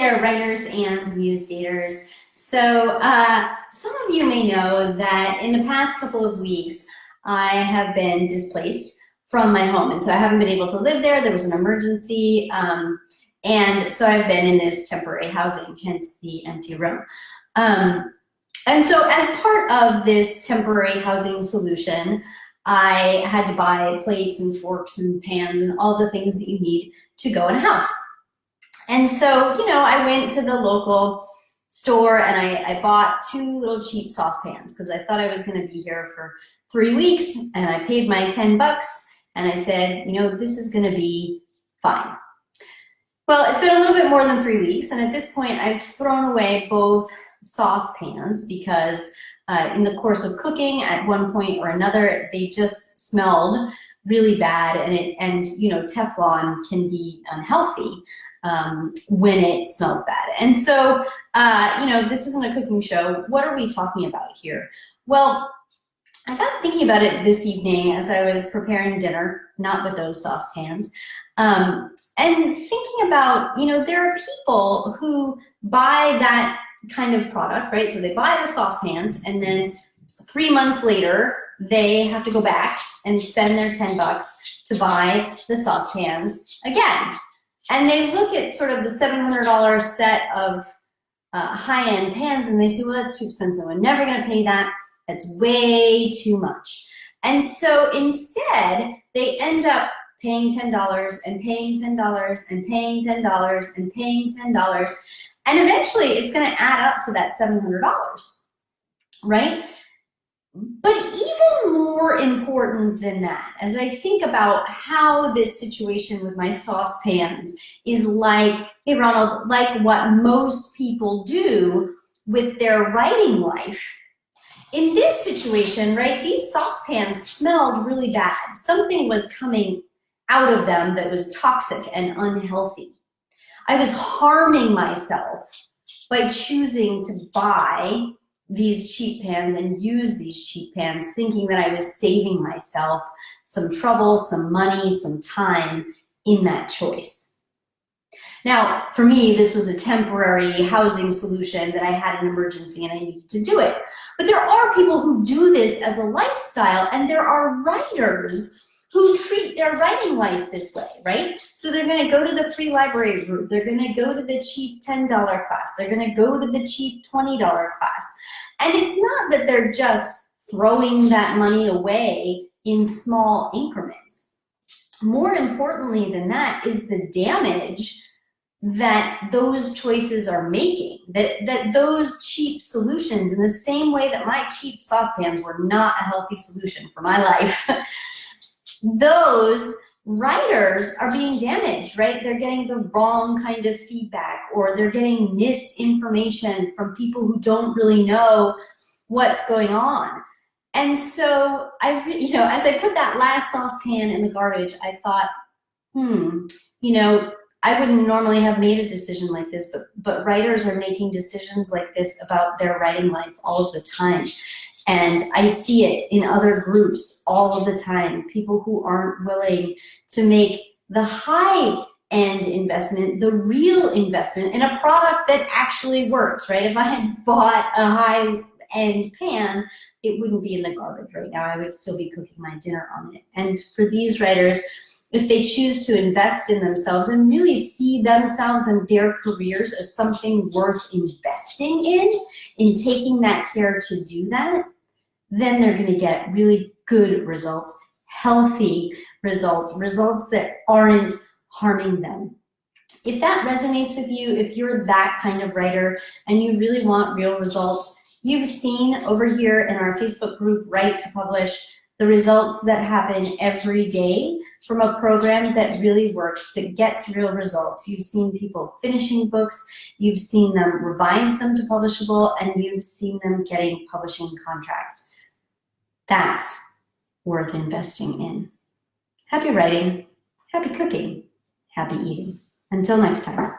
there, writers and muse daters. So some of you may know that in the past couple of weeks, I have been displaced from my home. And so I haven't been able to live there. There was an emergency. And so I've been in this temporary housing, hence the empty room. And so as part of this temporary housing solution, I had to buy plates and forks and pans and all the things that you need to go in a house. And so, you know, I went to the local store and I bought 2 little cheap saucepans because I thought I was going to be here for 3 weeks, and I paid my 10 bucks and I said, you know, this is going to be fine. Well, it's been a little bit more than 3 weeks, and at this point I've thrown away both saucepans because in the course of cooking at one point or another, they just smelled really bad, and you know, Teflon can be unhealthy when it smells bad. And so, you know, this isn't a cooking show. What are we talking about here? Well, I got thinking about it this evening as I was preparing dinner, not with those saucepans, and thinking about, you know, there are people who buy that kind of product, right? So they buy the saucepans, and then 3 months later, they have to go back and spend their 10 bucks to buy the saucepans again. And they look at sort of the $700 set of high-end pans and they say, well, that's too expensive. I'm never gonna pay that. That's way too much. And so instead, they end up paying $10 and paying $10 and paying $10 and paying $10. And eventually it's gonna add up to that $700, right? But even more important than that, as I think about how this situation with my saucepans is like, hey Ronald, like what most people do with their writing life. In this situation, right, these saucepans smelled really bad. Something was coming out of them that was toxic and unhealthy. I was harming myself by choosing to buy these cheap pans and use these cheap pans, thinking that I was saving myself some trouble, some money, some time in that choice. Now, for me, this was a temporary housing solution that I had an emergency and I needed to do it. But there are people who do this as a lifestyle, and there are writers who treat their writing life this way, right? So they're gonna go to the free library group, they're gonna go to the cheap $10 class, they're gonna go to the cheap $20 class. And it's not that they're just throwing that money away in small increments. More importantly than that is the damage that those choices are making, that those cheap solutions, in the same way that my cheap saucepans were not a healthy solution for my life, those writers are being damaged, right? They're getting the wrong kind of feedback, or they're getting misinformation from people who don't really know what's going on. And so you know, as I put that last saucepan in the garbage, I thought, you know, I wouldn't normally have made a decision like this, but writers are making decisions like this about their writing life all of the time. And I see it in other groups all of the time, people who aren't willing to make the high-end investment, the real investment in a product that actually works, right? If I had bought a high-end pan, it wouldn't be in the garbage right now. I would still be cooking my dinner on it. And for these writers, if they choose to invest in themselves and really see themselves and their careers as something worth investing in taking that care to do that, then they're going to get really good results, healthy results, results that aren't harming them. If that resonates with you, if you're that kind of writer and you really want real results, you've seen over here in our Facebook group, Write to Publish, the results that happen every day from a program that really works, that gets real results. You've seen people finishing books, you've seen them revise them to publishable, and you've seen them getting publishing contracts. That's worth investing in. Happy writing, happy cooking, happy eating. Until next time.